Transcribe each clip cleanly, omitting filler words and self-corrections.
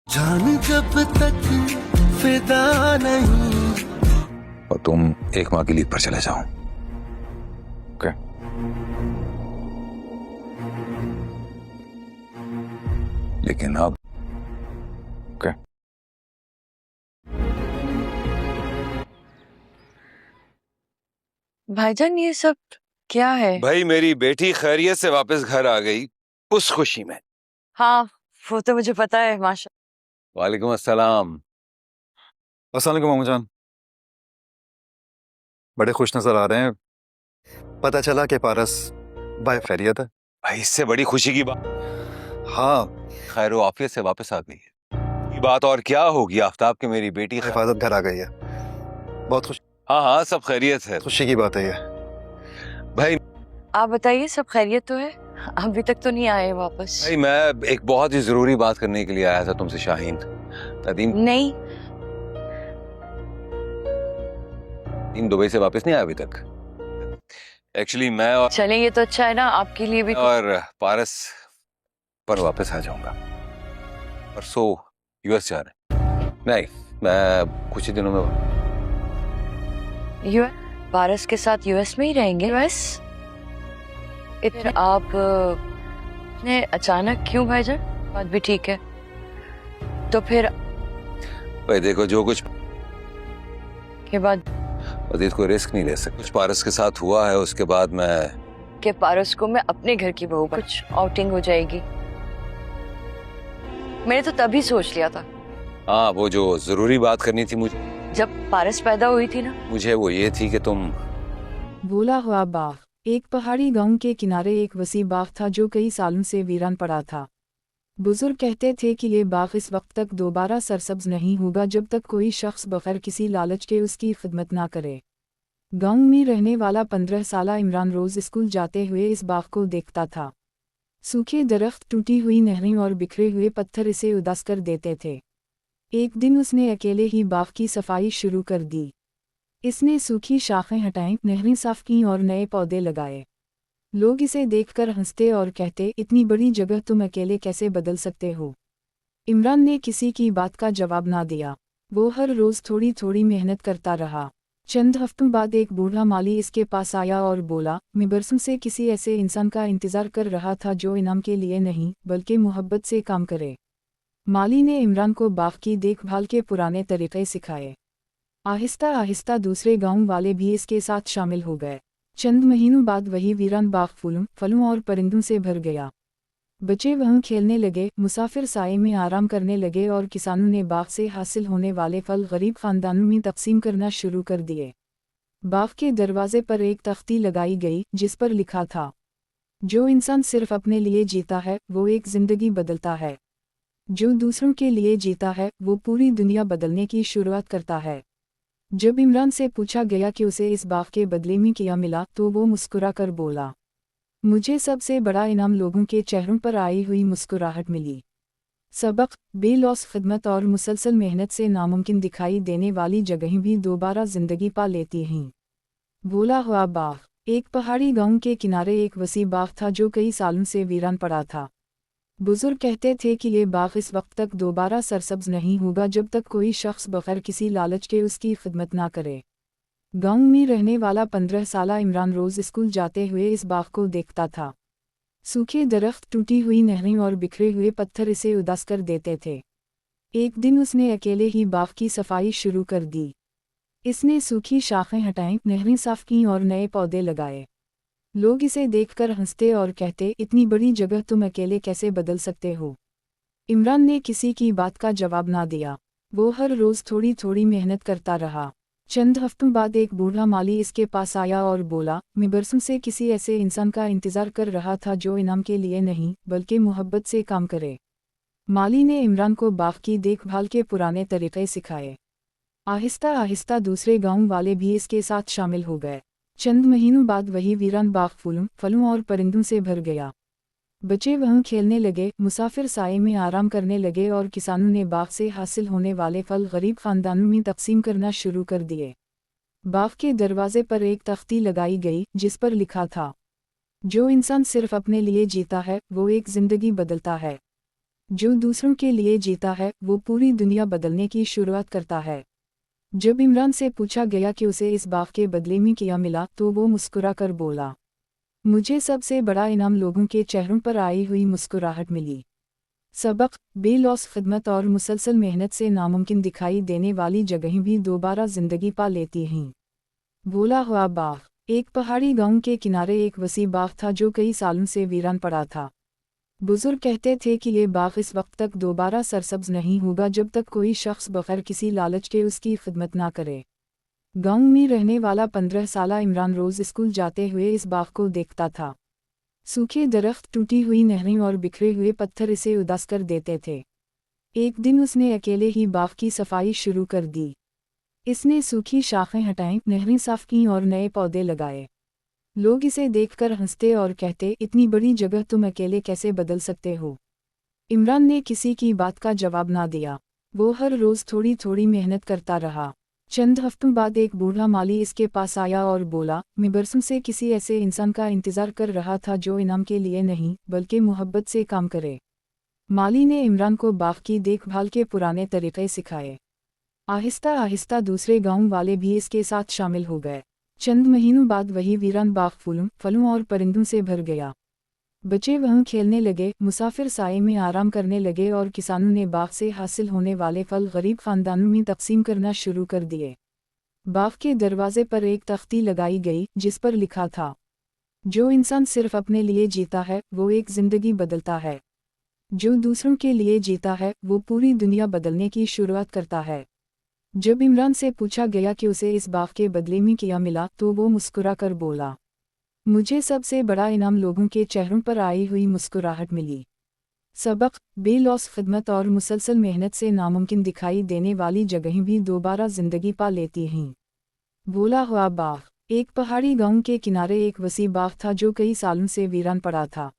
जान जब तक फिदा नहीं। और तुम 1 माह की लीव पर चले जाओ। ओके? लेकिन अब ओके? भाईजान ये सब क्या है? भाई मेरी बेटी खैरियत से वापस घर आ गई उस खुशी में। हाँ वो तो मुझे पता है माशा। वालेकुम अस्सलाम। अस्सलाम वालेकुम मामू जान, बड़े खुश नजर आ रहे हैं। पता चला कि पारस बाय खैरियत है। भाई इससे बड़ी खुशी की बात, हाँ, खैर आफियत से वापस आ गई है। ये बात और क्या होगी आफ्ताब की मेरी बेटी हिफाजत घर आ गई है। बहुत हाँ हाँ सब खैरियत है। खुशी की बात है ये। भाई आप बताइए सब खैरियत तो है? अभी तक तो नहीं आए वापस। भाई मैं एक बहुत ही जरूरी बात करने के लिए आया था तुमसे शाहीन। नदीम नहीं दुबई से वापस नहीं आया अभी तक। एक्चुअली मैं और चलें ये तो अच्छा है ना आपके लिए भी। पारस पर वापस आ जाऊंगा। परसों यूएस जा रहे हैं। नहीं मैं कुछ ही दिनों में पारस के साथ यूएस में ही रहेंगे? यूएस? फिर आप ने अचानक क्यों भाईजान? बात भी ठीक है तो फिर भाई देखो जो कुछ के बाद मजीद कोई रिस्क नहीं ले सकता। कुछ पारस के साथ हुआ है उसके बाद मैं के पारस को मैं अपने घर की बहू कुछ आउटिंग हो जाएगी। मैंने तो तभी सोच लिया था हाँ वो जो जरूरी बात करनी थी मुझे जब पारस पैदा हुई थी ना। मुझे वो ये थी कि तुम भूला हुआ बाग। एक पहाड़ी गांव के किनारे एक वसी बाग था जो कई सालों से वीरान पड़ा था। बुजुर्ग कहते थे कि ये बाग इस वक्त तक दोबारा सरसब्ज नहीं होगा जब तक कोई शख्स बगैर किसी लालच के उसकी खिदमत ना करे। गांव में रहने वाला 15 साला इमरान रोज स्कूल जाते हुए इस बाग को देखता था। सूखे दरख्त, टूटी हुई नहरें और बिखरे हुए पत्थर इसे उदास कर देते थे। एक दिन उसने अकेले ही बाग की सफाई शुरू कर दी। इसने सूखी शाखें हटाईं, नहरें साफ कीं और नए पौधे लगाए। लोग इसे देखकर हंसते और कहते, इतनी बड़ी जगह तुम अकेले कैसे बदल सकते हो? इमरान ने किसी की बात का जवाब ना दिया। वो हर रोज थोड़ी थोड़ी मेहनत करता रहा। चंद हफ्तों बाद एक बूढ़ा माली इसके पास आया और बोला, मैं बरसों से किसी ऐसे इंसान का इंतजार कर रहा था जो इनाम के लिए नहीं बल्कि मोहब्बत से काम करे। माली ने इमरान को बाग की देखभाल के पुराने तरीक़े सिखाए। आहिस्ता आहिस्ता दूसरे गांव वाले भी इसके साथ शामिल हो गए। चंद महीनों बाद वही वीरान बाग फलों और परिंदों से भर गया। बच्चे वहीं खेलने लगे, मुसाफिर साए में आराम करने लगे और किसानों ने बाग से हासिल होने वाले फल गरीब खानदानों में तकसीम करना शुरू कर दिए। बाग के दरवाजे पर एक तख्ती लगाई गई जिस पर लिखा था, जो इंसान सिर्फ अपने लिए जीता है वो एक जिंदगी बदलता है, जो दूसरों के लिए जीता है वो पूरी दुनिया बदलने की शुरुआत करता है। जब इमरान से पूछा गया कि उसे इस बाग के बदले में क्या मिला तो वो मुस्कुरा कर बोला, मुझे सबसे बड़ा इनाम लोगों के चेहरों पर आई हुई मुस्कुराहट मिली। सबक, बेलौस खिदमत और मुसलसल मेहनत से नामुमकिन दिखाई देने वाली जगहें भी दोबारा जिंदगी पा लेती हैं। भूला हुआ बाग। एक पहाड़ी गांव के किनारे एक वसी बाग था जो कई सालों से वीरान पड़ा था। बुजुर्ग कहते थे कि ये बाग इस वक्त तक दोबारा सरसब्ज नहीं होगा जब तक कोई शख्स बगैर किसी लालच के उसकी खिदमत ना करे। गांव में रहने वाला 15 साला इमरान रोज स्कूल जाते हुए इस बाग को देखता था। सूखे दरख्त, टूटी हुई नहरें और बिखरे हुए पत्थर इसे उदास कर देते थे। एक दिन उसने अकेले ही बाग की सफाई शुरू कर दी। इसने सूखी शाखें हटाईं, नहरें साफ कीं और नए पौधे लगाए। लोग इसे देखकर हंसते और कहते, इतनी बड़ी जगह तुम अकेले कैसे बदल सकते हो? इमरान ने किसी की बात का जवाब ना दिया। वो हर रोज थोड़ी थोड़ी मेहनत करता रहा। चंद हफ्तों बाद एक बूढ़ा माली इसके पास आया और बोला, मैं बरसों से किसी ऐसे इंसान का इंतजार कर रहा था जो इनाम के लिए नहीं बल्कि मोहब्बत से काम करे। माली ने इमरान को बाग की देखभाल के पुराने तरीक़े सिखाए। आहिस्ता आहिस्ता दूसरे गांव वाले भी इसके साथ शामिल हो गए। चंद महीनों बाद वही वीरान बाग फलों और परिंदों से भर गया। बच्चे वहीं खेलने लगे, मुसाफिर साए में आराम करने लगे और किसानों ने बाग से हासिल होने वाले फल गरीब खानदानों में तकसीम करना शुरू कर दिए। बाग के दरवाजे पर एक तख्ती लगाई गई जिस पर लिखा था, जो इंसान सिर्फ अपने लिए जीता है वो एक जिंदगी बदलता है, जो दूसरों के लिए जीता है वो पूरी दुनिया बदलने की शुरुआत करता है। जब इमरान से पूछा गया कि उसे इस बाग के बदले में क्या मिला तो वो मुस्कुरा कर बोला, मुझे सबसे बड़ा इनाम लोगों के चेहरों पर आई हुई मुस्कुराहट मिली। सबक, बेलौस खिदमत और मुसलसल मेहनत से नामुमकिन दिखाई देने वाली जगहें भी दोबारा जिंदगी पा लेती हैं। भूला हुआ बाग। एक पहाड़ी गांव के किनारे एक वसी बाग था जो कई सालों से वीरान पड़ा था। बुजुर्ग कहते थे कि ये बाग इस वक्त तक दोबारा सरसब्ज नहीं होगा जब तक कोई शख्स बगैर किसी लालच के उसकी खिदमत ना करे। गांव में रहने वाला 15 साला इमरान रोज स्कूल जाते हुए इस बाग को देखता था। सूखे दरख्त, टूटी हुई नहरें और बिखरे हुए पत्थर इसे उदास कर देते थे। एक दिन उसने अकेले ही बाग की सफाई शुरू कर दी। इसने सूखी शाखें हटाईं, नहरें साफ कीं और नए पौधे लगाए। लोग इसे देखकर हंसते और कहते, इतनी बड़ी जगह तुम अकेले कैसे बदल सकते हो। इमरान ने किसी की बात का जवाब ना दिया। वो हर रोज थोड़ी थोड़ी मेहनत करता रहा। चंद हफ्तों बाद एक बूढ़ा माली इसके पास आया और बोला, मैं बरसों से किसी ऐसे इंसान का इंतजार कर रहा था जो इनाम के लिए नहीं बल्कि मोहब्बत से काम करे। माली ने इमरान को बाग की देखभाल के पुराने तरीक़े सिखाए। आहिस्ता आहिस्ता दूसरे गांव वाले भी इसके साथ शामिल हो गए। चंद महीनों बाद वही वीरान बाग फूलों, फलों और परिंदों से भर गया। बच्चे वहाँ खेलने लगे, मुसाफिर साए में आराम करने लगे और किसानों ने बाग से हासिल होने वाले फल गरीब खानदानों में तकसीम करना शुरू कर दिए। बाग के दरवाजे पर एक तख्ती लगाई गई जिस पर लिखा था, जो इंसान सिर्फ अपने लिए जीता है वो एक जिंदगी बदलता है, जो दूसरों के लिए जीता है वो पूरी दुनिया बदलने की शुरुआत करता है। जब इमरान से पूछा गया कि उसे इस बाग के बदले में क्या मिला तो वो मुस्कुरा कर बोला, मुझे सबसे बड़ा इनाम लोगों के चेहरों पर आई हुई मुस्कुराहट मिली। सबक, बेलौस खिदमत और मुसलसल मेहनत से नामुमकिन दिखाई देने वाली जगहें भी दोबारा जिंदगी पा लेती हैं। भूला हुआ बाग। एक पहाड़ी गांव के किनारे एक वसी बाग था जो कई सालों से वीरान पड़ा था।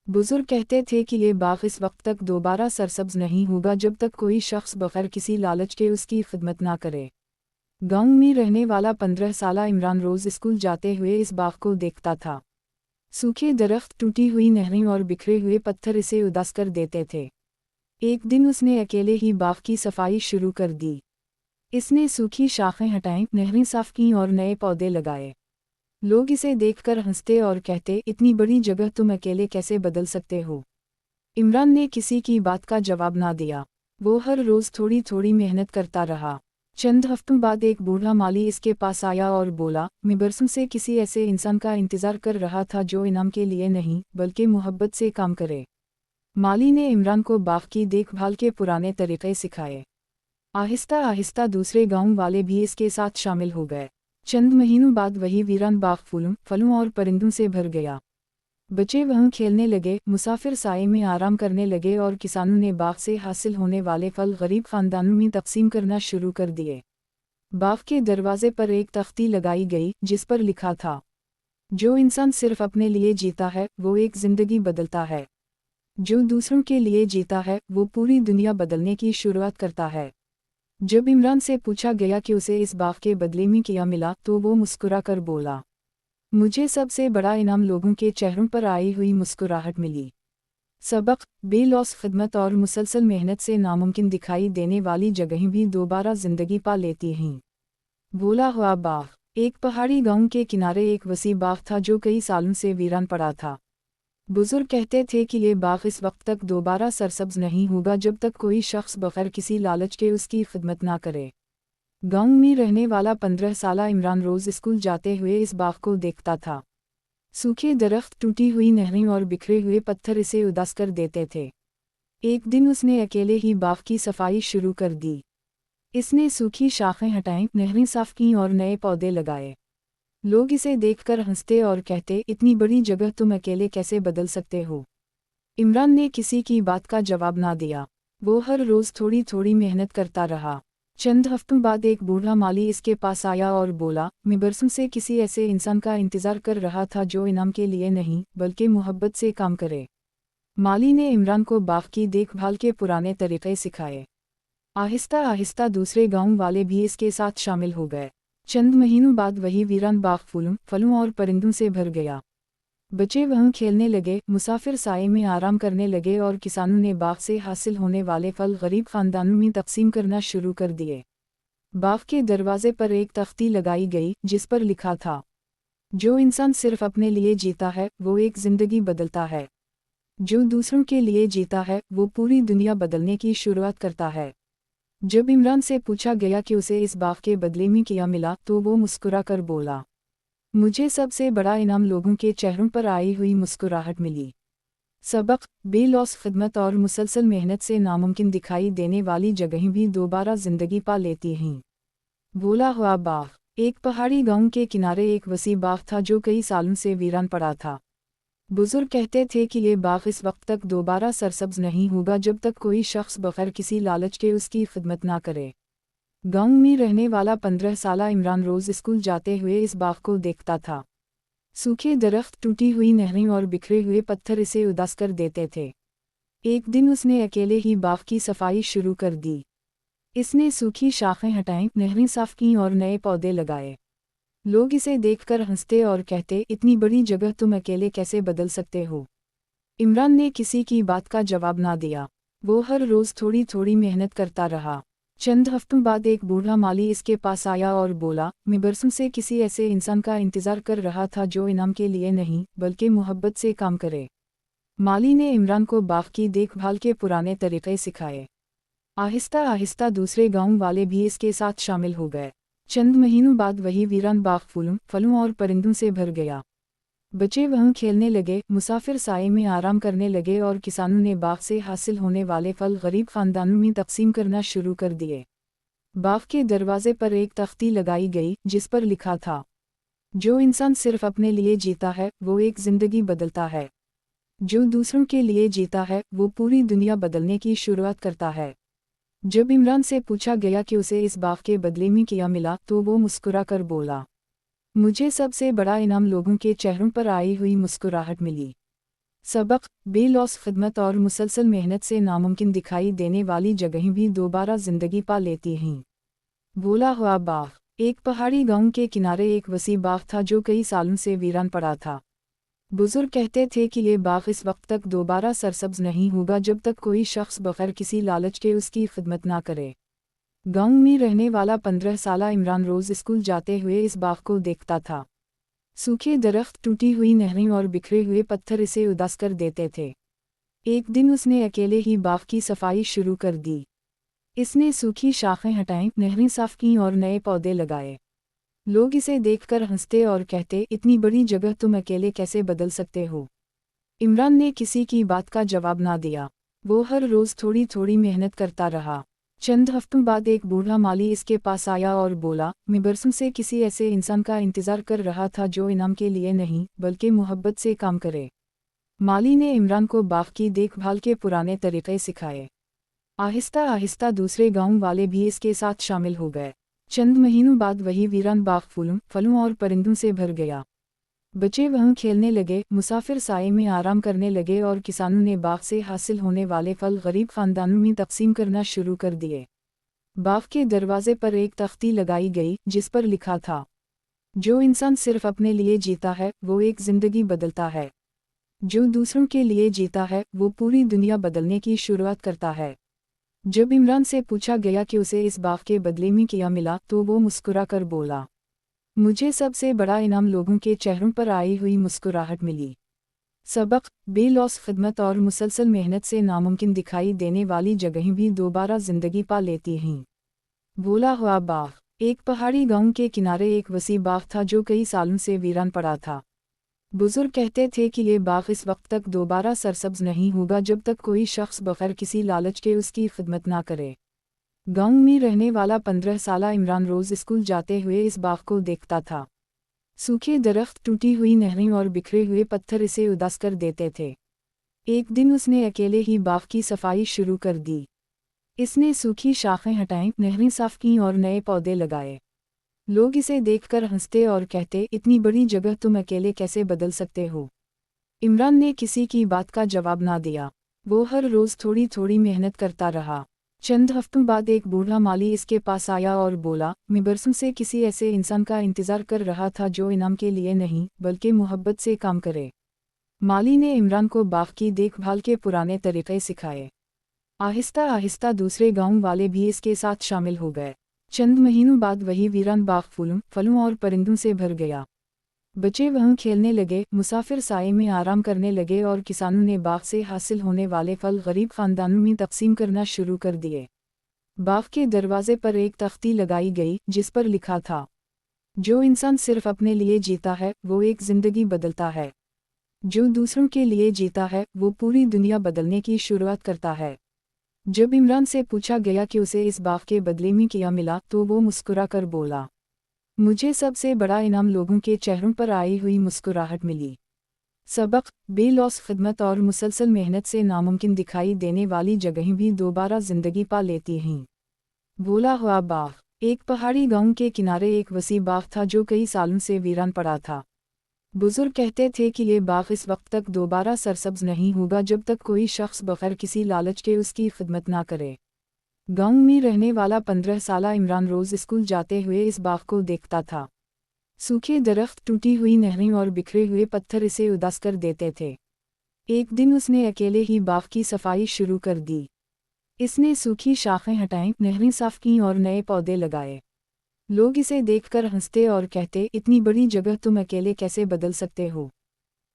बुजुर्ग कहते थे कि ये बाग इस वक्त तक दोबारा सरसब्ज नहीं होगा जब तक कोई शख्स बगैर किसी लालच के उसकी खिदमत ना करे। गांव में रहने वाला 15 साला इमरान रोज स्कूल जाते हुए इस बाग को देखता था। सूखे दरख्त, टूटी हुई नहरें और बिखरे हुए पत्थर इसे उदास कर देते थे। एक दिन उसने अकेले ही बाग की सफाई शुरू कर दी। इसने सूखी शाखें हटाईं, नहरें साफ कीं और नए पौधे लगाए। लोग इसे देखकर हंसते और कहते, इतनी बड़ी जगह तुम अकेले कैसे बदल सकते हो। इमरान ने किसी की बात का जवाब ना दिया। वो हर रोज थोड़ी थोड़ी मेहनत करता रहा। चंद हफ्तों बाद एक बूढ़ा माली इसके पास आया और बोला, मैं बरसों से किसी ऐसे इंसान का इंतजार कर रहा था जो इनाम के लिए नहीं बल्कि मोहब्बत से काम करे। माली ने इमरान को बाग की देखभाल के पुराने तरीक़े सिखाए। आहिस्ता आहिस्ता दूसरे गांव वाले भी इसके साथ शामिल हो गए। चंद महीनों बाद वही वीरान बाग फूलों, फलों और परिंदों से भर गया। बच्चे वहाँ खेलने लगे, मुसाफिर साए में आराम करने लगे और किसानों ने बाग से हासिल होने वाले फल गरीब खानदानों में तकसीम करना शुरू कर दिए। बाग के दरवाजे पर एक तख्ती लगाई गई जिस पर लिखा था, जो इंसान सिर्फ अपने लिए जीता है वो एक जिंदगी बदलता है, जो दूसरों के लिए जीता है वो पूरी दुनिया बदलने की शुरुआत करता है। जब इमरान से पूछा गया कि उसे इस बाग के बदले में क्या मिला तो वो मुस्कुरा कर बोला, मुझे सबसे बड़ा इनाम लोगों के चेहरों पर आई हुई मुस्कुराहट मिली। सबक, बेलौस खिदमत और मुसलसल मेहनत से नामुमकिन दिखाई देने वाली जगहें भी दोबारा जिंदगी पा लेती हैं। भूला हुआ बाग। एक पहाड़ी गांव के किनारे एक वसी बाग था जो कई सालों से वीरान पड़ा था। बुजुर्ग कहते थे कि ये बाग इस वक्त तक दोबारा सरसब्ज नहीं होगा जब तक कोई शख्स बगैर किसी लालच के उसकी खिदमत ना करे। गांव में रहने वाला 15 साला इमरान रोज स्कूल जाते हुए इस बाग को देखता था। सूखे दरख्त, टूटी हुई नहरें और बिखरे हुए पत्थर इसे उदास कर देते थे। एक दिन उसने अकेले ही बाग की सफाई शुरू कर दी। इसने सूखी शाखें हटाईं, नहरें साफ कीं और नए पौधे लगाए। लोग इसे देखकर हंसते और कहते, इतनी बड़ी जगह तुम अकेले कैसे बदल सकते हो। इमरान ने किसी की बात का जवाब ना दिया। वो हर रोज थोड़ी थोड़ी मेहनत करता रहा। चंद हफ्तों बाद एक बूढ़ा माली इसके पास आया और बोला, मैं बरसों से किसी ऐसे इंसान का इंतजार कर रहा था जो इनाम के लिए नहीं बल्कि मोहब्बत से काम करे। माली ने इमरान को बाग की देखभाल के पुराने तरीक़े सिखाए। आहिस्ता आहिस्ता दूसरे गांव वाले भी इसके साथ शामिल हो गए। चंद महीनों बाद वही वीरान बाग फूलों फलों और परिंदों से भर गया। बच्चे वहाँ खेलने लगे, मुसाफिर साए में आराम करने लगे और किसानों ने बाग से हासिल होने वाले फल गरीब खानदानों में तकसीम करना शुरू कर दिए। बाग के दरवाजे पर एक तख्ती लगाई गई जिस पर लिखा था, जो इंसान सिर्फ अपने लिए जीता है वो एक जिंदगी बदलता है, जो दूसरों के लिए जीता है वो पूरी दुनिया बदलने की शुरुआत करता है। जब इमरान से पूछा गया कि उसे इस बाग के बदले में क्या मिला तो वो मुस्कुरा कर बोला, मुझे सबसे बड़ा इनाम लोगों के चेहरों पर आई हुई मुस्कुराहट मिली। सबक, बेलौस खिदमत और मुसलसल मेहनत से नामुमकिन दिखाई देने वाली जगहें भी दोबारा जिंदगी पा लेती हैं। भूला हुआ बाग। एक पहाड़ी गांव के किनारे एक वसी बाग था जो कई सालों से वीरान पड़ा था। बुजुर्ग कहते थे कि ये बाग इस वक्त तक दोबारा सरसब्ज नहीं होगा जब तक कोई शख्स बगैर किसी लालच के उसकी खिदमत ना करे। गांव में रहने वाला 15 साला इमरान रोज स्कूल जाते हुए इस बाग को देखता था। सूखे दरख्त, टूटी हुई नहरें और बिखरे हुए पत्थर इसे उदास कर देते थे। एक दिन उसने अकेले ही बाग की सफाई शुरू कर दी। इसने सूखी शाखें हटाईं, नहरें साफ कीं और नए पौधे लगाए। लोग इसे देखकर हंसते और कहते, इतनी बड़ी जगह तुम अकेले कैसे बदल सकते हो। इमरान ने किसी की बात का जवाब ना दिया। वो हर रोज थोड़ी थोड़ी मेहनत करता रहा। चंद हफ्तों बाद एक बूढ़ा माली इसके पास आया और बोला, मैं बरसों से किसी ऐसे इंसान का इंतजार कर रहा था जो इनाम के लिए नहीं बल्कि मोहब्बत से काम करे। माली ने इमरान को बाग की देखभाल के पुराने तरीक़े सिखाए। आहिस्ता आहिस्ता दूसरे गांव वाले भी इसके साथ शामिल हो गए। चंद महीनों बाद वही वीरान बाग फूलों फलों और परिंदों से भर गया। बच्चे वहाँ खेलने लगे, मुसाफिर साए में आराम करने लगे और किसानों ने बाग से हासिल होने वाले फल गरीब खानदानों में तकसीम करना शुरू कर दिए। बाग के दरवाजे पर एक तख्ती लगाई गई जिस पर लिखा था, जो इंसान सिर्फ अपने लिए जीता है वो एक जिंदगी बदलता है, जो दूसरों के लिए जीता है वो पूरी दुनिया बदलने की शुरुआत करता है। जब इमरान से पूछा गया कि उसे इस बाग के बदले में क्या मिला तो वो मुस्कुरा कर बोला, मुझे सबसे बड़ा इनाम लोगों के चेहरों पर आई हुई मुस्कुराहट मिली। सबक, बेलौस खिदमत और मुसलसल मेहनत से नामुमकिन दिखाई देने वाली जगहें भी दोबारा जिंदगी पा लेती हैं। भूला हुआ बाग। एक पहाड़ी गांव के किनारे एक वसी बाग था जो कई सालों से वीरान पड़ा था। बुजुर्ग कहते थे कि ये बाग इस वक्त तक दोबारा सरसब्ज नहीं होगा जब तक कोई शख्स बगैर किसी लालच के उसकी खिदमत ना करे। गांव में रहने वाला 15 साला इमरान रोज स्कूल जाते हुए इस बाग को देखता था। सूखे दरख्त, टूटी हुई नहरें और बिखरे हुए पत्थर इसे उदास कर देते थे। एक दिन उसने अकेले ही बाग की सफाई शुरू कर दी। इसने सूखी शाखें हटाईं, नहरें साफ कीं और नए पौधे लगाए। लोग इसे देखकर हंसते और कहते, इतनी बड़ी जगह तुम अकेले कैसे बदल सकते हो। इमरान ने किसी की बात का जवाब ना दिया। वो हर रोज थोड़ी थोड़ी मेहनत करता रहा। चंद हफ्तों बाद एक बूढ़ा माली इसके पास आया और बोला, मैं बरसों से किसी ऐसे इंसान का इंतजार कर रहा था जो इनाम के लिए नहीं बल्कि मोहब्बत से काम करे। माली ने इमरान को बाग की देखभाल के पुराने तरीक़े सिखाए। आहिस्ता आहिस्ता दूसरे गांव वाले भी इसके साथ शामिल हो गए। चंद महीनों बाद वही वीरान बाग फूलों फलों और परिंदों से भर गया। बच्चे वहाँ खेलने लगे, मुसाफिर साए में आराम करने लगे और किसानों ने बाग से हासिल होने वाले फल गरीब खानदानों में तकसीम करना शुरू कर दिए। बाग के दरवाजे पर एक तख्ती लगाई गई जिस पर लिखा था, जो इंसान सिर्फ अपने लिए जीता है वो एक जिंदगी बदलता है, जो दूसरों के लिए जीता है वो पूरी दुनिया बदलने की शुरुआत करता है। जब इमरान से पूछा गया कि उसे इस बाग के बदले में क्या मिला तो वो मुस्कुरा कर बोला, मुझे सबसे बड़ा इनाम लोगों के चेहरों पर आई हुई मुस्कुराहट मिली। सबक, बेलौस खिदमत और मुसलसल मेहनत से नामुमकिन दिखाई देने वाली जगहें भी दोबारा जिंदगी पा लेती हैं। भूला हुआ बाग। एक पहाड़ी गांव के किनारे एक वसी बाग था जो कई सालों से वीरान पड़ा था। बुजुर्ग कहते थे कि ये बाग इस वक्त तक दोबारा सरसब्ज नहीं होगा जब तक कोई शख्स बगैर किसी लालच के उसकी खिदमत ना करे। गांव में रहने वाला 15 साला इमरान रोज स्कूल जाते हुए इस बाग को देखता था। सूखे दरख्त, टूटी हुई नहरें और बिखरे हुए पत्थर इसे उदास कर देते थे। एक दिन उसने अकेले ही बाग की सफाई शुरू कर दी। इसने सूखी शाखें हटाईं, नहरें साफ कीं और नए पौधे लगाए। लोग इसे देखकर हंसते और कहते, इतनी बड़ी जगह तुम अकेले कैसे बदल सकते हो। इमरान ने किसी की बात का जवाब ना दिया। वो हर रोज थोड़ी थोड़ी मेहनत करता रहा। चंद हफ्तों बाद एक बूढ़ा माली इसके पास आया और बोला, मैं बरसों से किसी ऐसे इंसान का इंतजार कर रहा था जो इनाम के लिए नहीं बल्कि मोहब्बत से काम करे। माली ने इमरान को बाग की देखभाल के पुराने तरीक़े सिखाए। आहिस्ता आहिस्ता दूसरे गांव वाले भी इसके साथ शामिल हो गए। चंद महीनों बाद वही वीरान बाग फलों और परिंदों से भर गया। बच्चे वहीं खेलने लगे, मुसाफिर साए में आराम करने लगे और किसानों ने बाग से हासिल होने वाले फल गरीब खानदानों में तकसीम करना शुरू कर दिए। बाग के दरवाजे पर एक तख्ती लगाई गई जिस पर लिखा था, जो इंसान सिर्फ अपने लिए जीता है वो एक जिंदगी बदलता है, जो दूसरों के लिए जीता है वो पूरी दुनिया बदलने की शुरुआत करता है। जब इमरान से पूछा गया कि उसे इस बाग के बदले में क्या मिला तो वो मुस्कुरा कर बोला, मुझे सबसे बड़ा इनाम लोगों के चेहरों पर आई हुई मुस्कुराहट मिली। सबक, बेलौस खिदमत और मुसलसल मेहनत से नामुमकिन दिखाई देने वाली जगहें भी दोबारा जिंदगी पा लेती हैं। भूला हुआ बाग। एक पहाड़ी गांव के किनारे एक वसी बाग था जो कई सालों से वीरान पड़ा था। बुजुर्ग कहते थे कि ये बाग इस वक्त तक दोबारा सरसब्ज नहीं होगा जब तक कोई शख्स बगैर किसी लालच के उसकी खिदमत ना करे। गांव में रहने वाला 15 साला इमरान रोज स्कूल जाते हुए इस बाग को देखता था। सूखे दरख्त, टूटी हुई नहरें और बिखरे हुए पत्थर इसे उदास कर देते थे। एक दिन उसने अकेले ही बाग की सफाई शुरू कर दी। इसने सूखी शाखें हटाईं, नहरें साफ कीं और नए पौधे लगाए। लोग इसे देखकर हंसते और कहते, इतनी बड़ी जगह तुम अकेले कैसे बदल सकते हो।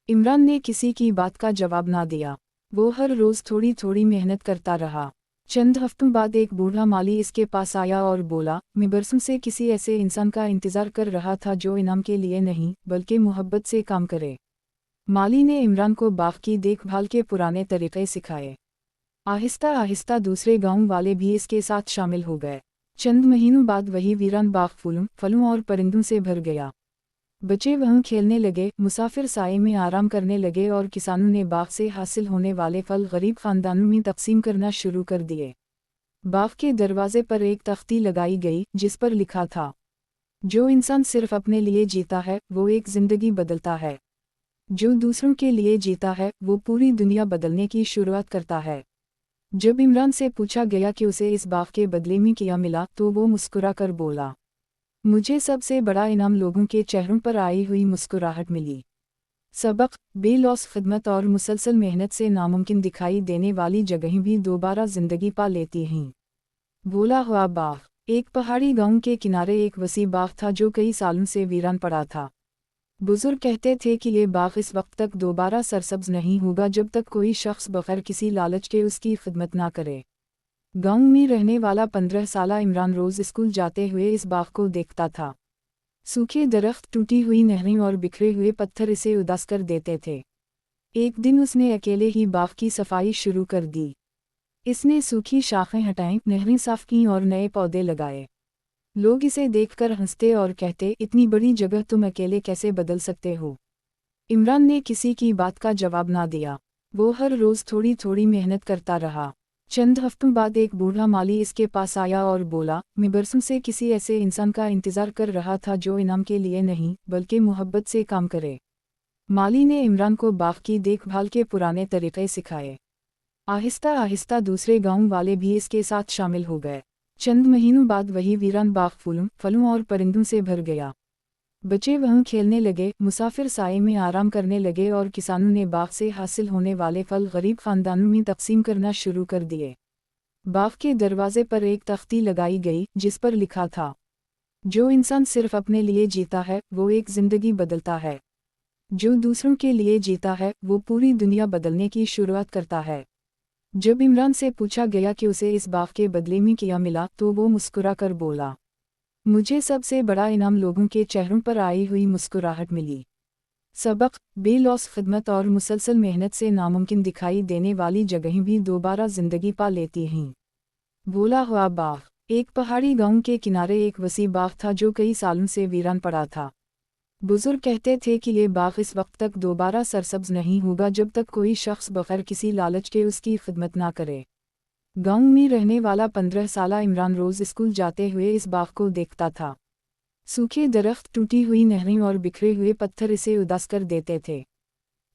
इमरान ने किसी की बात का जवाब ना दिया। वो हर रोज थोड़ी थोड़ी मेहनत करता रहा। चंद हफ्तों बाद एक बूढ़ा माली इसके पास आया और बोला, मैं बरसों से किसी ऐसे इंसान का इंतजार कर रहा था जो इनाम के लिए नहीं बल्कि मोहब्बत से काम करे। माली ने इमरान को बाग की देखभाल के पुराने तरीक़े सिखाए। आहिस्ता आहिस्ता दूसरे गांव वाले भी इसके साथ शामिल हो गए। चंद महीनों बाद वही वीरान बाग फलों और परिंदों से भर गया। बच्चे वहीं खेलने लगे, मुसाफिर साए में आराम करने लगे और किसानों ने बाग से हासिल होने वाले फल गरीब खानदानों में तकसीम करना शुरू कर दिए। बाग के दरवाजे पर एक तख्ती लगाई गई जिस पर लिखा था, जो इंसान सिर्फ अपने लिए जीता है वो एक जिंदगी बदलता है, जो दूसरों के लिए जीता है वो पूरी दुनिया बदलने की शुरुआत करता है। जब इमरान से पूछा गया कि उसे इस बाग के बदले में क्या मिला तो वो मुस्कुरा कर बोला, मुझे सबसे बड़ा इनाम लोगों के चेहरों पर आई हुई मुस्कुराहट मिली। सबक, बेलौस खिदमत और मुसलसल मेहनत से नामुमकिन दिखाई देने वाली जगहें भी दोबारा जिंदगी पा लेती हैं। भूला हुआ बाग। एक पहाड़ी गांव के किनारे एक वसी बाग था जो कई सालों से वीरान पड़ा था। बुजुर्ग कहते थे कि ये बाग इस वक्त तक दोबारा सरसब्ज नहीं होगा जब तक कोई शख्स बगैर किसी लालच के उसकी खिदमत ना करे। गांव में रहने वाला 15 साला इमरान रोज स्कूल जाते हुए इस बाग को देखता था। सूखे दरख्त, टूटी हुई नहरें और बिखरे हुए पत्थर इसे उदास कर देते थे। एक दिन उसने अकेले ही बाग की सफाई शुरू कर दी। इसने सूखी शाखें हटाईं, नहरें साफ कीं और नए पौधे लगाए। लोग इसे देखकर हंसते और कहते, इतनी बड़ी जगह तुम अकेले कैसे बदल सकते हो। इमरान ने किसी की बात का जवाब ना दिया। वो हर रोज थोड़ी थोड़ी मेहनत करता रहा। चंद हफ्तों बाद एक बूढ़ा माली इसके पास आया और बोला, मैं बरसों से किसी ऐसे इंसान का इंतजार कर रहा था जो इनाम के लिए नहीं बल्कि मोहब्बत से काम करे। माली ने इमरान को बाग की देखभाल के पुराने तरीक़े सिखाए। आहिस्ता आहिस्ता दूसरे गांव वाले भी इसके साथ शामिल हो गए। चंद महीनों बाद वही वीरान बाग फलों और परिंदों से भर गया। बच्चे वहीं खेलने लगे, मुसाफिर साए में आराम करने लगे और किसानों ने बाग से हासिल होने वाले फल गरीब खानदानों में तकसीम करना शुरू कर दिए। बाग के दरवाजे पर एक तख्ती लगाई गई जिस पर लिखा था, जो इंसान सिर्फ अपने लिए जीता है वो एक जिंदगी बदलता है, जो दूसरों के लिए जीता है वो पूरी दुनिया बदलने की शुरुआत करता है। जब इमरान से पूछा गया कि उसे इस बाग के बदले में क्या मिला तो वो मुस्कुरा कर बोला, मुझे सबसे बड़ा इनाम लोगों के चेहरों पर आई हुई मुस्कुराहट मिली। सबक, बेलौस खिदमत और मुसलसल मेहनत से नामुमकिन दिखाई देने वाली जगहें भी दोबारा जिंदगी पा लेती हैं। भूला हुआ बाग। एक पहाड़ी गांव के किनारे एक वसी बाग था जो कई सालों से वीरान पड़ा था। बुजुर्ग कहते थे कि ये बाग इस वक्त तक दोबारा सरसब्ज नहीं होगा जब तक कोई शख्स बगैर किसी लालच के उसकी खिदमत ना करे। गांव में रहने वाला 15 साला इमरान रोज स्कूल जाते हुए इस बाग को देखता था। सूखे दरख्त, टूटी हुई नहरें और बिखरे हुए पत्थर इसे उदास कर देते थे।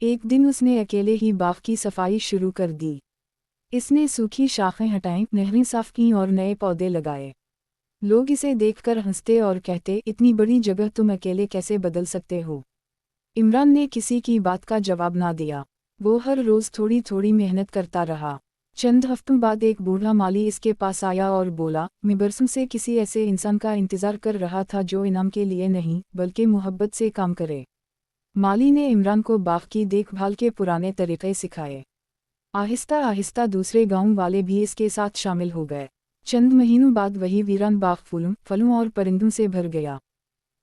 एक दिन उसने अकेले ही बाग की सफाई शुरू कर दी। इसने सूखी शाखें हटाईं, नहरें साफ कीं और नए पौधे लगाए। लोग इसे देखकर हंसते और कहते, इतनी बड़ी जगह तुम अकेले कैसे बदल सकते हो। इमरान ने किसी की बात का जवाब ना दिया। वो हर रोज़ थोड़ी थोड़ी मेहनत करता रहा। चंद हफ्तों बाद एक बूढ़ा माली इसके पास आया और बोला, मैं बरसों से किसी ऐसे इंसान का इंतज़ार कर रहा था जो इनाम के लिए नहीं बल्कि मोहब्बत से काम करे। माली ने इमरान को बाग की देखभाल के पुराने तरीक़े सिखाए। आहिस्ता आहिस्ता दूसरे गांव वाले भी इसके साथ शामिल हो गए। चंद महीनों बाद वही वीरान बाग फूलों, फलों और परिंदों से भर गया।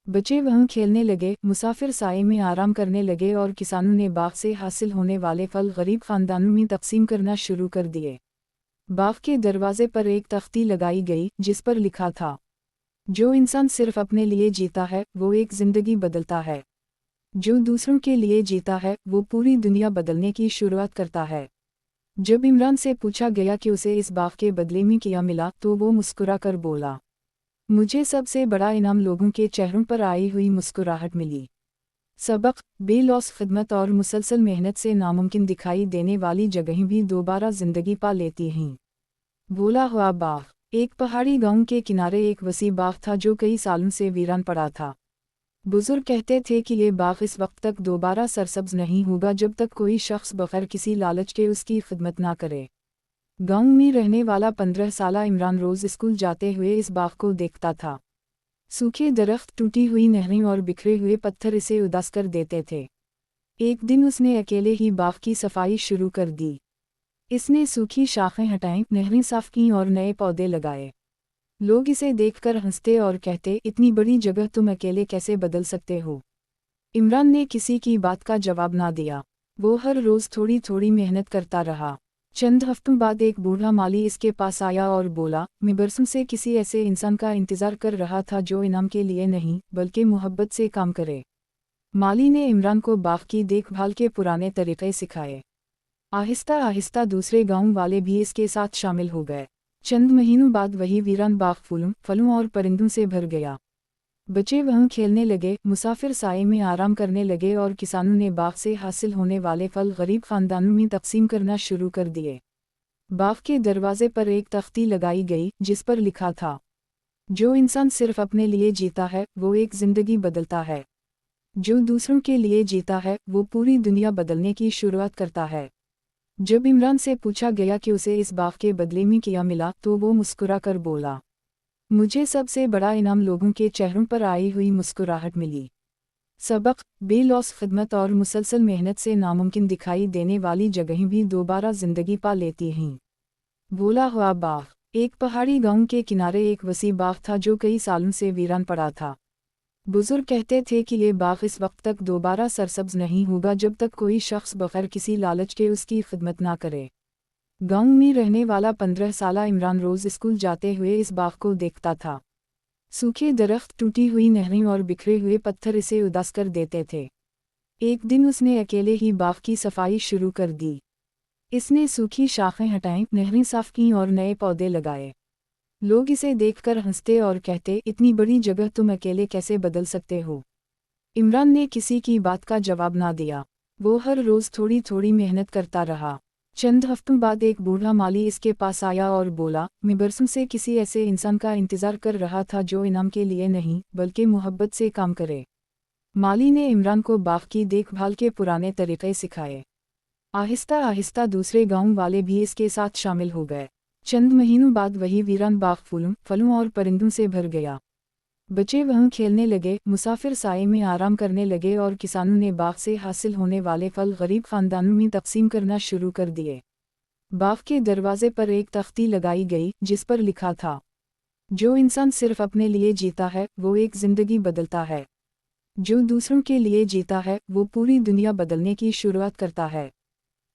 बच्चे वहाँ खेलने लगे, मुसाफिर साए में आराम करने लगे और किसानों ने बाग से हासिल होने वाले फल गरीब खानदानों में तकसीम करना शुरू कर दिए। बाग के दरवाजे पर एक तख्ती लगाई गई जिस पर लिखा था, जो इंसान सिर्फ अपने लिए जीता है वो एक जिंदगी बदलता है, जो दूसरों के लिए जीता है वो पूरी दुनिया बदलने की शुरुआत करता है। जब इमरान से पूछा गया कि उसे इस बाग के बदले में क्या मिला तो वो मुस्कुरा कर बोला, मुझे सबसे बड़ा इनाम लोगों के चेहरों पर आई हुई मुस्कुराहट मिली। सबक, बेलौस खिदमत और मुसलसल मेहनत से नामुमकिन दिखाई देने वाली जगहें भी दोबारा जिंदगी पा लेती हैं। भूला हुआ बाग। एक पहाड़ी गांव के किनारे एक वसी बाग था जो कई सालों से वीरान पड़ा था। बुजुर्ग कहते थे कि ये बाग इस वक्त तक दोबारा सरसब्ज नहीं होगा जब तक कोई शख्स बगैर किसी लालच के उसकी खिदमत ना करे। गांव में रहने वाला 15 साला इमरान रोज स्कूल जाते हुए इस बाग को देखता था। सूखे दरख्त, टूटी हुई नहरें और बिखरे हुए पत्थर इसे उदास कर देते थे। एक दिन उसने अकेले ही बाग की सफाई शुरू कर दी। इसने सूखी शाखें हटाईं, नहरें साफ कीं और नए पौधे लगाए। लोग इसे देखकर हंसते और कहते, इतनी बड़ी जगह तुम अकेले कैसे बदल सकते हो। इमरान ने किसी की बात का जवाब ना दिया। वो हर रोज़ थोड़ी थोड़ी मेहनत करता रहा। चंद हफ्तों बाद एक बूढ़ा माली इसके पास आया और बोला, मैं बरसों से किसी ऐसे इंसान का इंतज़ार कर रहा था जो इनाम के लिए नहीं बल्कि मोहब्बत से काम करे। माली ने इमरान को बाग की देखभाल के पुराने तरीक़े सिखाए। आहिस्ता आहिस्ता दूसरे गांव वाले भी इसके साथ शामिल हो गए। चंद महीनों बाद वही वीरान बाग फूलों, फलों और परिंदों से भर गया। बच्चे वहाँ खेलने लगे, मुसाफिर साए में आराम करने लगे और किसानों ने बाग से हासिल होने वाले फल गरीब खानदानों में तकसीम करना शुरू कर दिए। बाग के दरवाजे पर एक तख्ती लगाई गई जिस पर लिखा था, जो इंसान सिर्फ अपने लिए जीता है वो एक जिंदगी बदलता है, जो दूसरों के लिए जीता है वो पूरी दुनिया बदलने की शुरुआत करता है। जब इमरान से पूछा गया कि उसे इस बाग के बदले में क्या मिला तो वो मुस्कुरा कर बोला, मुझे सबसे बड़ा इनाम लोगों के चेहरों पर आई हुई मुस्कुराहट मिली। सबक, बेलौस खिदमत और मुसलसल मेहनत से नामुमकिन दिखाई देने वाली जगहें भी दोबारा जिंदगी पा लेती हैं। भूला हुआ बाग। एक पहाड़ी गांव के किनारे एक वसी बाग था जो कई सालों से वीरान पड़ा था। बुजुर्ग कहते थे कि ये बाग इस वक्त तक दोबारा सरसब्ज नहीं होगा जब तक कोई शख्स बगैर किसी लालच के उसकी खिदमत ना करे। गांव में रहने वाला 15 साला इमरान रोज स्कूल जाते हुए इस बाग को देखता था। सूखे दरख्त, टूटी हुई नहरें और बिखरे हुए पत्थर इसे उदास कर देते थे। एक दिन उसने अकेले ही बाग की सफाई शुरू कर दी। इसने सूखी शाखें हटाईं, नहरें साफ कीं और नए पौधे लगाए। लोग इसे देखकर हंसते और कहते, इतनी बड़ी जगह तुम अकेले कैसे बदल सकते हो। इमरान ने किसी की बात का जवाब ना दिया। वो हर रोज़ थोड़ी थोड़ी मेहनत करता रहा। चंद हफ्तों बाद एक बूढ़ा माली इसके पास आया और बोला, मैं बरसों से किसी ऐसे इंसान का इंतज़ार कर रहा था जो इनाम के लिए नहीं बल्कि मोहब्बत से काम करे। माली ने इमरान को बाग की देखभाल के पुराने तरीक़े सिखाए। आहिस्ता आहिस्ता दूसरे गांव वाले भी इसके साथ शामिल हो गए। चंद महीनों बाद वही वीरान बाग फूलों, फलों और परिंदों से भर गया। बच्चे वहाँ खेलने लगे, मुसाफिर साए में आराम करने लगे और किसानों ने बाग से हासिल होने वाले फल गरीब खानदानों में तकसीम करना शुरू कर दिए। बाग के दरवाजे पर एक तख्ती लगाई गई जिस पर लिखा था, जो इंसान सिर्फ अपने लिए जीता है वो एक जिंदगी बदलता है, जो दूसरों के लिए जीता है वो पूरी दुनिया बदलने की शुरुआत करता है।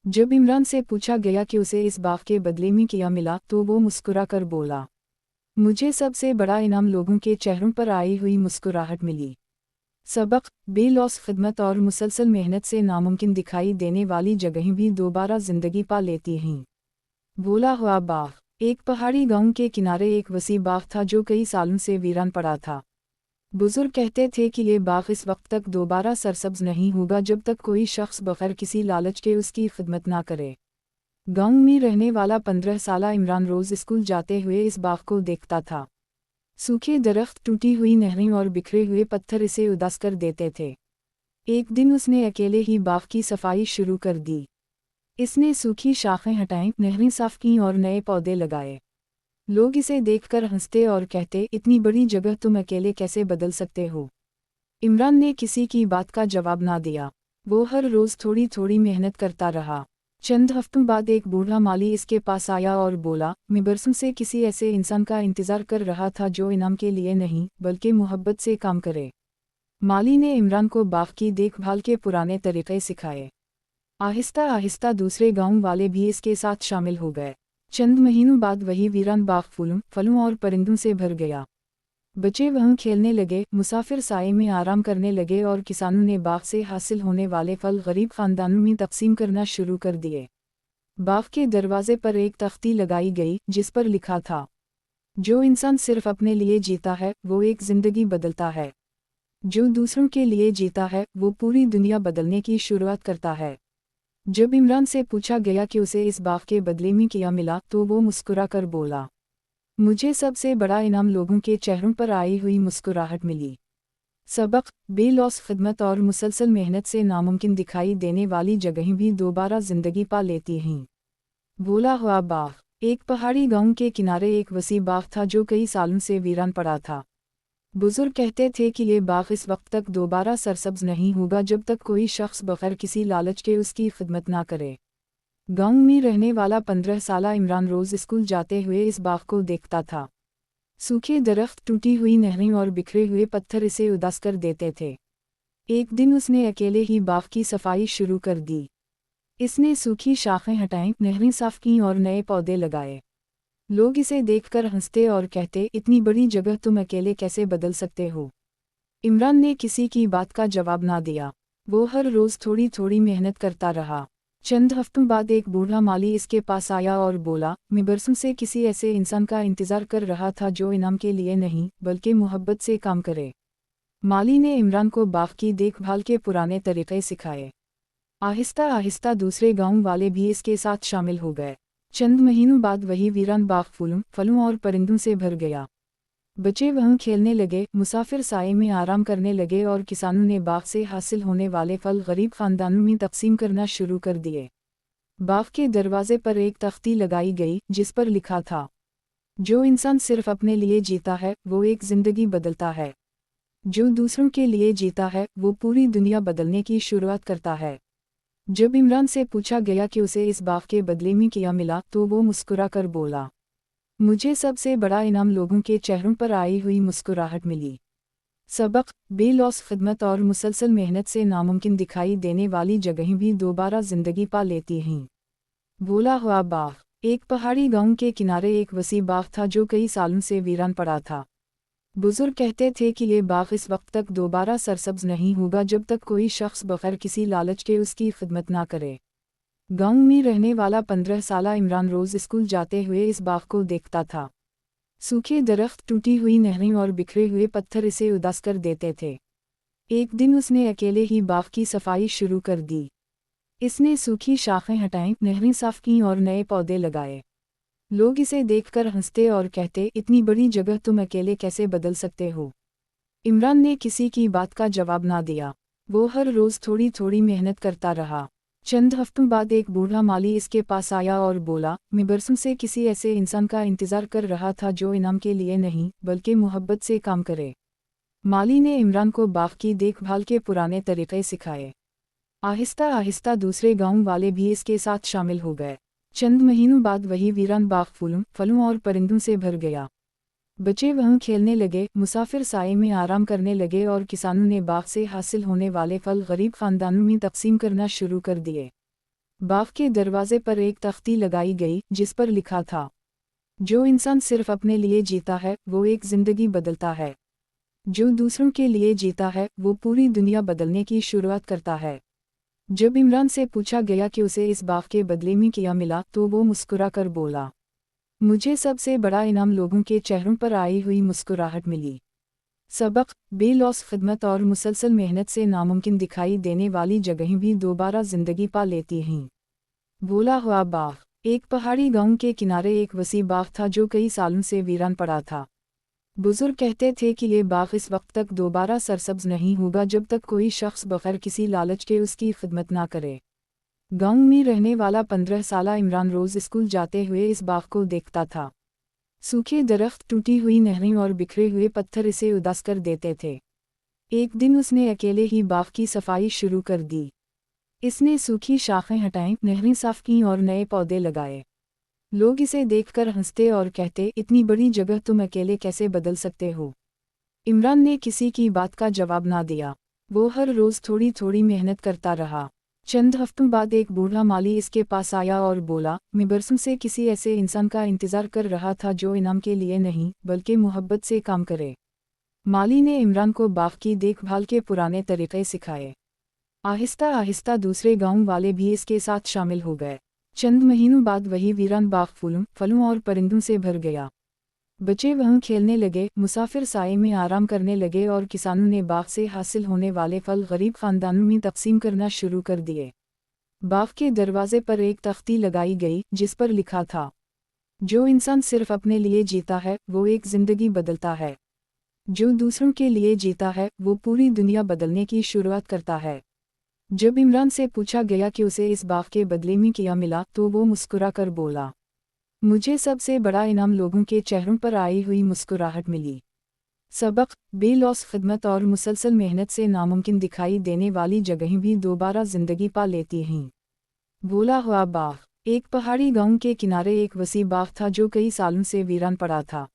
जब इमरान से पूछा गया कि उसे इस बाग के बदले में क्या मिला तो वो मुस्कुरा कर बोला, मुझे सबसे बड़ा इनाम लोगों के चेहरों पर आई हुई मुस्कुराहट मिली। सबक, बेलौस खिदमत और मुसलसल मेहनत से नामुमकिन दिखाई देने वाली जगहें भी दोबारा जिंदगी पा लेती हैं। भूला हुआ बाग। एक पहाड़ी गांव के किनारे एक वसी बाग था जो कई सालों से वीरान पड़ा था। बुजुर्ग कहते थे कि ये बाग इस वक्त तक दोबारा सरसब्ज नहीं होगा जब तक कोई शख्स बगैर किसी लालच के उसकी खिदमत ना करे। गांव में रहने वाला 15 साला इमरान रोज स्कूल जाते हुए इस बाग को देखता था। सूखे दरख्त, टूटी हुई नहरें और बिखरे हुए पत्थर इसे उदास कर देते थे। एक दिन उसने अकेले ही बाग की सफाई शुरू कर दी। इसने सूखी शाखें हटाईं, नहरें साफ कीं और नए पौधे लगाए। लोग इसे देखकर हंसते और कहते, इतनी बड़ी जगह तुम अकेले कैसे बदल सकते हो। इमरान ने किसी की बात का जवाब ना दिया। वो हर रोज थोड़ी थोड़ी मेहनत करता रहा। चंद हफ्तों बाद एक बूढ़ा माली इसके पास आया और बोला, मैं बरसों से किसी ऐसे इंसान का इंतजार कर रहा था जो इनाम के लिए नहीं बल्कि मोहब्बत से काम करे। माली ने इमरान को बाग की देखभाल के पुराने तरीक़े सिखाए। आहिस्ता आहिस्ता दूसरे गांव वाले भी इसके साथ शामिल हो गए। चंद महीनों बाद वही वीरान बाग फलों और परिंदों से भर गया। बच्चे वहीं खेलने लगे, मुसाफिर साए में आराम करने लगे और किसानों ने बाग से हासिल होने वाले फल गरीब खानदानों में तकसीम करना शुरू कर दिए। बाग के दरवाजे पर एक तख्ती लगाई गई जिस पर लिखा था, जो इंसान सिर्फ अपने लिए जीता है वो एक जिंदगी बदलता है, जो दूसरों के लिए जीता है वो पूरी दुनिया बदलने की शुरुआत करता है। जब इमरान से पूछा गया कि उसे इस बाग के बदले में क्या मिला तो वो मुस्कुरा कर बोला, मुझे सबसे बड़ा इनाम लोगों के चेहरों पर आई हुई मुस्कुराहट मिली। सबक, बेलौस खिदमत और मुसलसल मेहनत से नामुमकिन दिखाई देने वाली जगहें भी दोबारा जिंदगी पा लेती हैं। भूला हुआ बाग। एक पहाड़ी गांव के किनारे एक वसी बाग था जो कई सालों से वीरान पड़ा था। बुजुर्ग कहते थे कि ये बाग इस वक्त तक दोबारा सरसब्ज नहीं होगा जब तक कोई शख्स बगैर किसी लालच के उसकी खिदमत ना करे। गांव में रहने वाला 15 साला इमरान रोज स्कूल जाते हुए इस बाग को देखता था। सूखे दरख्त, टूटी हुई नहरें और बिखरे हुए पत्थर इसे उदास कर देते थे। एक दिन उसने अकेले ही बाग की सफाई शुरू कर दी। इसने सूखी शाखें हटाईं, नहरें साफ कीं और नए पौधे लगाए। लोग इसे देखकर हंसते और कहते, इतनी बड़ी जगह तुम अकेले कैसे बदल सकते हो। इमरान ने किसी की बात का जवाब ना दिया। वो हर रोज थोड़ी थोड़ी मेहनत करता रहा। चंद हफ्तों बाद एक बूढ़ा माली इसके पास आया और बोला, मैं बरसों से किसी ऐसे इंसान का इंतजार कर रहा था जो इनाम के लिए नहीं बल्कि मोहब्बत से काम करे। माली ने इमरान को बाग की देखभाल के पुराने तरीक़े सिखाए। आहिस्ता आहिस्ता दूसरे गांव वाले भी इसके साथ शामिल हो गए। चंद महीनों बाद वही वीरान बाग फलों और परिंदों से भर गया। बच्चे वहीं खेलने लगे, मुसाफिर साए में आराम करने लगे और किसानों ने बाग से हासिल होने वाले फल गरीब खानदानों में तकसीम करना शुरू कर दिए। बाग के दरवाजे पर एक तख्ती लगाई गई जिस पर लिखा था, जो इंसान सिर्फ अपने लिए जीता है वो एक जिंदगी बदलता है, जो दूसरों के लिए जीता है वो पूरी दुनिया बदलने की शुरुआत करता है। जब इमरान से पूछा गया कि उसे इस बाग के बदले में क्या मिला तो वो मुस्कुरा कर बोला, मुझे सबसे बड़ा इनाम लोगों के चेहरों पर आई हुई मुस्कुराहट मिली। सबक, बेलौस खिदमत और मुसलसल मेहनत से नामुमकिन दिखाई देने वाली जगहें भी दोबारा जिंदगी पा लेती हैं। भूला हुआ बाग। एक पहाड़ी गांव के किनारे एक वसी बाग था जो कई सालों से वीरान पड़ा था। बुजुर्ग कहते थे कि ये बाग इस वक्त तक दोबारा सरसब्ज नहीं होगा जब तक कोई शख्स बगैर किसी लालच के उसकी खिदमत ना करे। गांव में रहने वाला 15 साला इमरान रोज स्कूल जाते हुए इस बाग को देखता था। सूखे दरख्त, टूटी हुई नहरें और बिखरे हुए पत्थर इसे उदास कर देते थे। एक दिन उसने अकेले ही बाग की सफाई शुरू कर दी। इसने सूखी शाखें हटाईं, नहरें साफ कीं और नए पौधे लगाए। लोग इसे देखकर हंसते और कहते, इतनी बड़ी जगह तुम अकेले कैसे बदल सकते हो। इमरान ने किसी की बात का जवाब ना दिया। वो हर रोज थोड़ी थोड़ी मेहनत करता रहा। चंद हफ्तों बाद एक बूढ़ा माली इसके पास आया और बोला, मैं बरसों से किसी ऐसे इंसान का इंतजार कर रहा था जो इनाम के लिए नहीं बल्कि मोहब्बत से काम करे। माली ने इमरान को बाग की देखभाल के पुराने तरीक़े सिखाए। आहिस्ता आहिस्ता दूसरे गांव वाले भी इसके साथ शामिल हो गए। चंद महीनों बाद वही वीरान बाग फलों और परिंदों से भर गया। बच्चे वहीं खेलने लगे, मुसाफिर साए में आराम करने लगे और किसानों ने बाग से हासिल होने वाले फल गरीब खानदानों में तकसीम करना शुरू कर दिए। बाग के दरवाजे पर एक तख्ती लगाई गई जिस पर लिखा था, जो इंसान सिर्फ अपने लिए जीता है वो एक जिंदगी बदलता है, जो दूसरों के लिए जीता है वो पूरी दुनिया बदलने की शुरुआत करता है। जब इमरान से पूछा गया कि उसे इस बाग के बदले में क्या मिला तो वो मुस्कुरा कर बोला, मुझे सबसे बड़ा इनाम लोगों के चेहरों पर आई हुई मुस्कुराहट मिली। सबक, बेलौस खिदमत और मुसलसल मेहनत से नामुमकिन दिखाई देने वाली जगहें भी दोबारा जिंदगी पा लेती हैं। भूला हुआ बाग। एक पहाड़ी गांव के किनारे एक वसी बाग था जो कई सालों से वीरान पड़ा था। बुजुर्ग कहते थे कि ये बाग इस वक्त तक दोबारा सरसब्ज नहीं होगा जब तक कोई शख्स बगैर किसी लालच के उसकी खिदमत ना करे। गांव में रहने वाला 15 साला इमरान रोज स्कूल जाते हुए इस बाग को देखता था। सूखे दरख्त, टूटी हुई नहरें और बिखरे हुए पत्थर इसे उदास कर देते थे। एक दिन उसने अकेले ही बाग की सफाई शुरू कर दी। इसने सूखी शाखें हटाईं, नहरें साफ कीं और नए पौधे लगाए। लोग इसे देखकर हंसते और कहते, इतनी बड़ी जगह तुम अकेले कैसे बदल सकते हो। इमरान ने किसी की बात का जवाब ना दिया। वो हर रोज थोड़ी थोड़ी मेहनत करता रहा। चंद हफ्तों बाद एक बूढ़ा माली इसके पास आया और बोला, मैं बरसों से किसी ऐसे इंसान का इंतजार कर रहा था जो इनाम के लिए नहीं बल्कि मोहब्बत से काम करे। माली ने इमरान को बाग की देखभाल के पुराने तरीक़े सिखाए। आहिस्ता आहिस्ता दूसरे गांव वाले भी इसके साथ शामिल हो गए। चंद महीनों बाद वही वीरान बाग फूलों, फलों और परिंदों से भर गया। बच्चे वहाँ खेलने लगे, मुसाफिर साए में आराम करने लगे और किसानों ने बाग से हासिल होने वाले फल गरीब खानदानों में तकसीम करना शुरू कर दिए। बाग के दरवाजे पर एक तख्ती लगाई गई जिस पर लिखा था, जो इंसान सिर्फ अपने लिए जीता है वो एक जिंदगी बदलता है, जो दूसरों के लिए जीता है वो पूरी दुनिया बदलने की शुरुआत करता है। जब इमरान से पूछा गया कि उसे इस बाग के बदले में क्या मिला तो वो मुस्कुरा कर बोला, मुझे सबसे बड़ा इनाम लोगों के चेहरों पर आई हुई मुस्कुराहट मिली। सबक, बेलौस खिदमत और मुसलसल मेहनत से नामुमकिन दिखाई देने वाली जगहें भी दोबारा जिंदगी पा लेती हैं। भूला हुआ बाग। एक पहाड़ी गांव के किनारे एक वसी बाग था जो कई सालों से वीरान पड़ा था।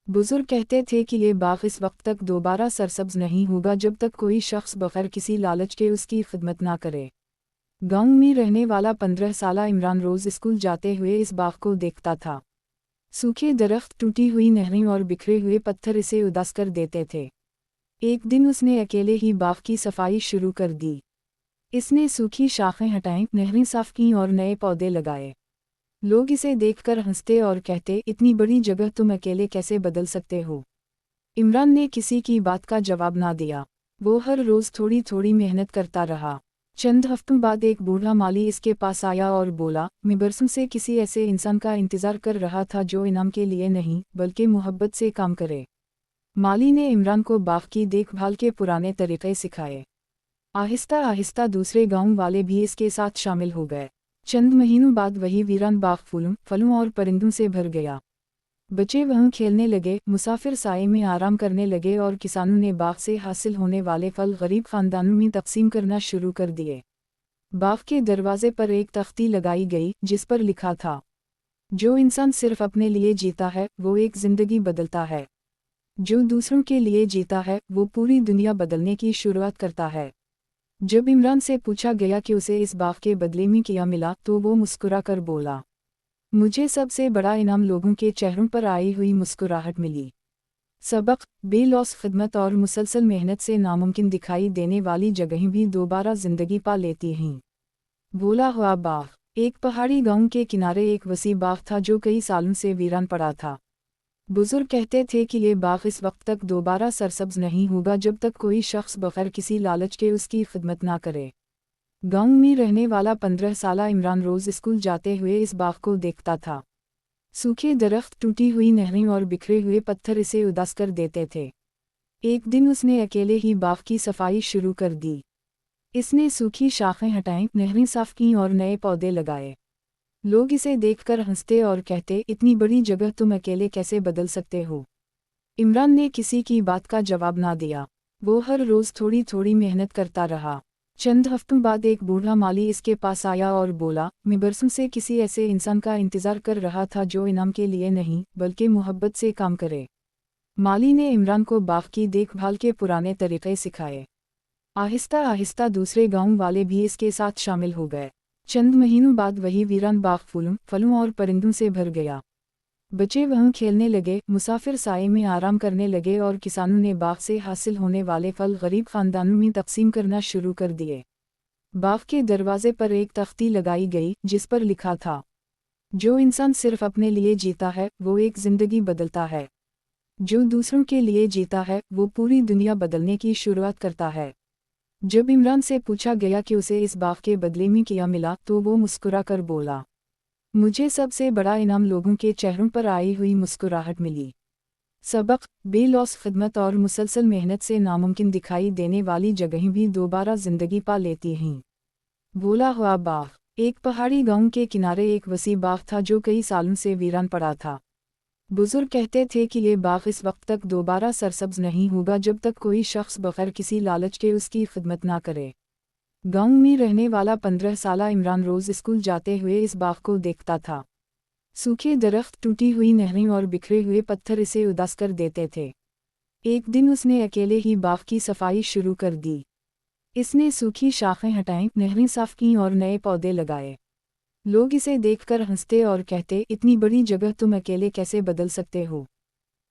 बुजुर्ग कहते थे कि ये बाग इस वक्त तक दोबारा सरसब्ज नहीं होगा जब तक कोई शख्स बगैर किसी लालच के उसकी खिदमत ना करे। गांव में रहने वाला 15 साला इमरान रोज स्कूल जाते हुए इस बाग को देखता था। सूखे दरख्त, टूटी हुई नहरें और बिखरे हुए पत्थर इसे उदास कर देते थे। एक दिन उसने अकेले ही बाग की सफाई शुरू कर दी। इसने सूखी शाखें हटाईं, नहरें साफ कीं और नए पौधे लगाए। लोग इसे देखकर हंसते और कहते, इतनी बड़ी जगह तुम अकेले कैसे बदल सकते हो। इमरान ने किसी की बात का जवाब ना दिया। वो हर रोज थोड़ी थोड़ी मेहनत करता रहा। चंद हफ्तों बाद एक बूढ़ा माली इसके पास आया और बोला, मैं बरसों से किसी ऐसे इंसान का इंतजार कर रहा था जो इनाम के लिए नहीं बल्कि मोहब्बत से काम करे। माली ने इमरान को बाग की देखभाल के पुराने तरीक़े सिखाए। आहिस्ता आहिस्ता दूसरे गांव वाले भी इसके साथ शामिल हो गए। चंद महीनों बाद वही वीरान बाग फूलों, फलों और परिंदों से भर गया। बच्चे वहाँ खेलने लगे, मुसाफिर साए में आराम करने लगे और किसानों ने बाग से हासिल होने वाले फल गरीब खानदानों में तकसीम करना शुरू कर दिए। बाग के दरवाजे पर एक तख्ती लगाई गई जिस पर लिखा था, जो इंसान सिर्फ अपने लिए जीता है वो एक जिंदगी बदलता है, जो दूसरों के लिए जीता है वो पूरी दुनिया बदलने की शुरुआत करता है। जब इमरान से पूछा गया कि उसे इस बाग के बदले में क्या मिला तो वो मुस्कुरा कर बोला, मुझे सबसे बड़ा इनाम लोगों के चेहरों पर आई हुई मुस्कुराहट मिली। सबक, बेलौस खिदमत और मुसलसल मेहनत से नामुमकिन दिखाई देने वाली जगहें भी दोबारा जिंदगी पा लेती हैं। भूला हुआ बाग। एक पहाड़ी गांव के किनारे एक वसी बाग था जो कई सालों से वीरान पड़ा था। बुजुर्ग कहते थे कि ये बाग इस वक्त तक दोबारा सरसब्ज नहीं होगा जब तक कोई शख्स बगैर किसी लालच के उसकी खिदमत ना करे। गांव में रहने वाला 15 साला इमरान रोज स्कूल जाते हुए इस बाग को देखता था। सूखे दरख्त, टूटी हुई नहरें और बिखरे हुए पत्थर इसे उदास कर देते थे। एक दिन उसने अकेले ही बाग की सफाई शुरू कर दी। इसने सूखी शाखें हटाईं, नहरें साफ कीं और नए पौधे लगाए। लोग इसे देखकर हंसते और कहते, इतनी बड़ी जगह तुम अकेले कैसे बदल सकते हो। इमरान ने किसी की बात का जवाब ना दिया। वो हर रोज थोड़ी थोड़ी मेहनत करता रहा। चंद हफ्तों बाद एक बूढ़ा माली इसके पास आया और बोला, मैं बरसों से किसी ऐसे इंसान का इंतजार कर रहा था जो इनाम के लिए नहीं बल्कि मोहब्बत से काम करे। माली ने इमरान को बाग की देखभाल के पुराने तरीक़े सिखाए। आहिस्ता आहिस्ता दूसरे गांव वाले भी इसके साथ शामिल हो गए। चंद महीनों बाद वही वीरान बाग फूलों, फलों और परिंदों से भर गया। बच्चे वहाँ खेलने लगे, मुसाफिर साए में आराम करने लगे और किसानों ने बाग से हासिल होने वाले फल गरीब खानदानों में तकसीम करना शुरू कर दिए। बाग के दरवाजे पर एक तख्ती लगाई गई जिस पर लिखा था, जो इंसान सिर्फ अपने लिए जीता है वो एक जिंदगी बदलता है, जो दूसरों के लिए जीता है वो पूरी दुनिया बदलने की शुरुआत करता है। जब इमरान से पूछा गया कि उसे इस बाग के बदले में क्या मिला तो वो मुस्कुरा कर बोला, मुझे सबसे बड़ा इनाम लोगों के चेहरों पर आई हुई मुस्कुराहट मिली। सबक, बेलौस खिदमत और मुसलसल मेहनत से नामुमकिन दिखाई देने वाली जगहें भी दोबारा जिंदगी पा लेती हैं। भूला हुआ बाग। एक पहाड़ी गांव के किनारे एक वसी बाग था जो कई सालों से वीरान पड़ा था। बुजुर्ग कहते थे कि ये बाग इस वक्त तक दोबारा सरसब्ज नहीं होगा जब तक कोई शख्स बगैर किसी लालच के उसकी खिदमत ना करे। गांव में रहने वाला 15 साला इमरान रोज स्कूल जाते हुए इस बाग को देखता था। सूखे दरख्त, टूटी हुई नहरें और बिखरे हुए पत्थर इसे उदास कर देते थे। एक दिन उसने अकेले ही बाग की सफाई शुरू कर दी। इसने सूखी शाखें हटाईं, नहरें साफ कीं और नए पौधे लगाए। लोग इसे देखकर हंसते और कहते, इतनी बड़ी जगह तुम अकेले कैसे बदल सकते हो।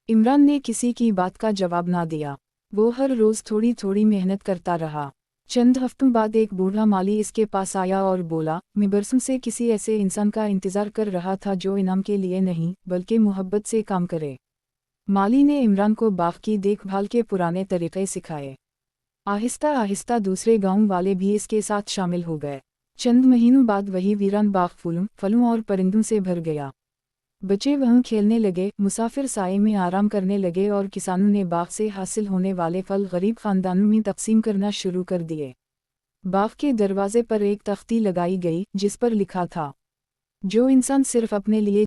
इमरान ने किसी की बात का जवाब ना दिया। वो हर रोज थोड़ी थोड़ी मेहनत करता रहा। चंद हफ्तों बाद एक बूढ़ा माली इसके पास आया और बोला, मैं बरसों से किसी ऐसे इंसान का इंतजार कर रहा था जो इनाम के लिए नहीं बल्कि मोहब्बत से काम करे। माली ने इमरान को बाग की देखभाल के पुराने तरीक़े सिखाए। आहिस्ता आहिस्ता दूसरे गांव वाले भी इसके साथ शामिल हो गए। चंद महीनों बाद वही वीरान बाग फूलों, फलों और परिंदों से भर गया। बच्चे वहाँ खेलने लगे, मुसाफिर साए में आराम करने लगे और किसानों ने बाग से हासिल होने वाले फल गरीब खानदानों में तकसीम करना शुरू कर दिए। बाग के दरवाजे पर एक तख्ती लगाई गई जिस पर लिखा था, जो इंसान सिर्फ अपने लिए